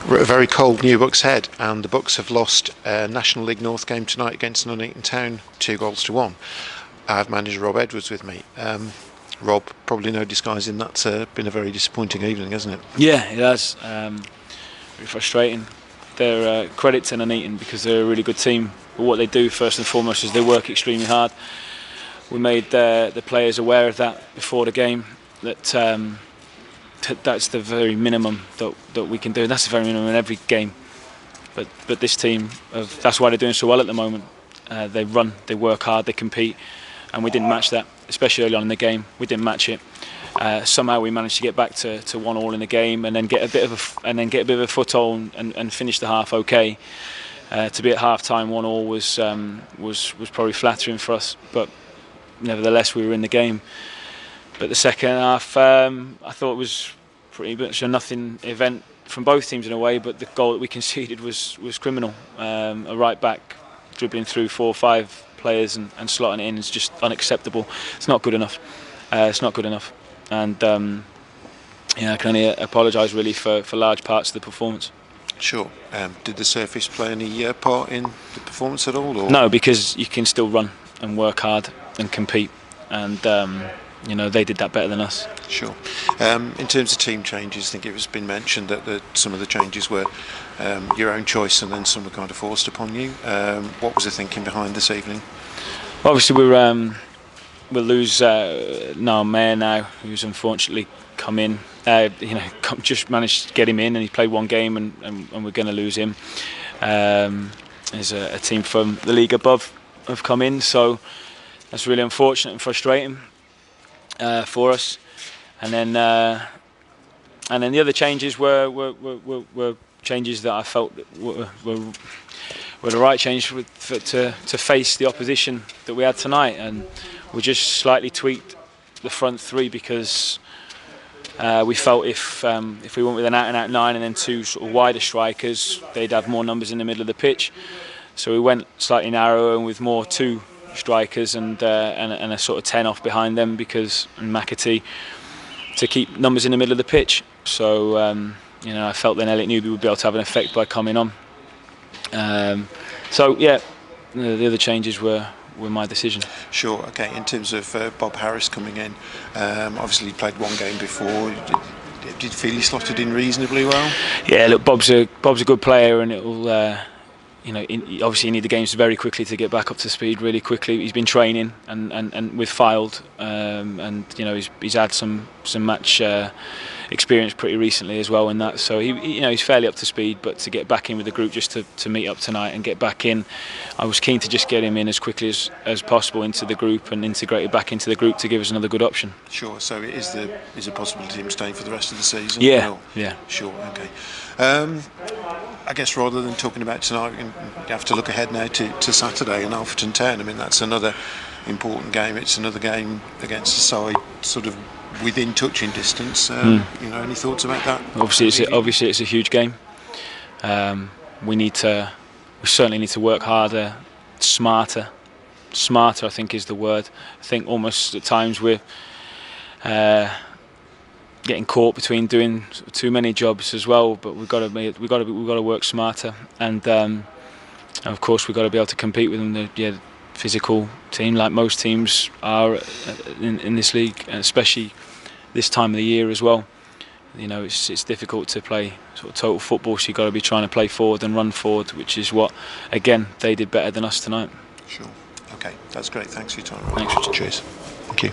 We're at a very cold New Bucks Head, and the Bucks have lost a National League North game tonight against Nuneaton Town, 2-1. I have manager Rob Edwards with me. Rob, probably no disguising that's been a very disappointing evening, hasn't it? Yeah, it has. Very frustrating. They're credit to Nuneaton because they're a really good team. But what they do first and foremost is they work extremely hard. We made the players aware of that before the game. That's the very minimum that we can do. That's the very minimum in every game. But this team, that's why they're doing so well at the moment. They run, they work hard, they compete, and we didn't match that, especially early on in the game. We didn't match it. Somehow we managed to get back to 1-1 in the game, and then get a bit of a foothold and finish the half okay. To be at half time 1-1 was probably flattering for us, but nevertheless we were in the game. But the second half, I thought it was pretty much a nothing event from both teams in a way. But the goal that we conceded was criminal. A right back dribbling through 4 or 5 players and slotting it in is just unacceptable. It's not good enough. It's not good enough. And I can only apologise really for large parts of the performance. Sure. Did the surface play any part in the performance at all? Or? No, because you can still run and work hard and compete, and they did that better than us. Sure. In terms of team changes, I think it has been mentioned that some of the changes were your own choice, and then some were kind of forced upon you. What was the thinking behind this evening? Obviously, we'll lose Noel Mayer now, who's unfortunately come in. Just managed to get him in, and he played 1 game, and we're going to lose him. There's a team from the league above have come in, so that's really unfortunate and frustrating for us. And then the other changes were changes that I felt were the right change to face the opposition that we had tonight, and we just slightly tweaked the front 3 because we felt if we went with an out-and-out 9 and then 2 sort of wider strikers, they'd have more numbers in the middle of the pitch. So we went slightly narrower and with more 2 strikers and a sort of 10 off behind them and McAtee to keep numbers in the middle of the pitch. So I felt then Elliot Newby would be able to have an effect by coming on. The other changes were my decision. Sure. Okay. In terms of Bob Harris coming in, obviously he played 1 game before. Did you feel he slotted in reasonably well? Yeah. Look, Bob's a good player, and it'll. Obviously you need the games very quickly to get back up to speed really quickly. He's been training and with Filed, and he's had some match experience pretty recently as well in that. So he's fairly up to speed. But to get back in with the group, just to meet up tonight and get back in, I was keen to just get him in as quickly as possible into the group and integrate it back into the group to give us another good option. Sure. So is a possibility of him staying for the rest of the season? Yeah. Yeah. Sure. Okay. I guess rather than talking about tonight, you have to look ahead now to Saturday in Nuneaton Town. I mean, that's another important game. It's another game against a side sort of within touching distance. Any thoughts about that? Obviously, it's a huge game. We certainly need to work harder, smarter. Smarter, I think, is the word. I think almost at times we're getting caught between doing too many jobs as well, but we've got to work smarter, and of course we've got to be able to compete with them. The physical team, like most teams are in this league, and especially this time of the year as well. It's difficult to play sort of total football, so you've got to be trying to play forward and run forward, which is what again they did better than us tonight. Sure. Okay, that's great. Thanks for your time. Thanks, Richard. Cheers. Thank you.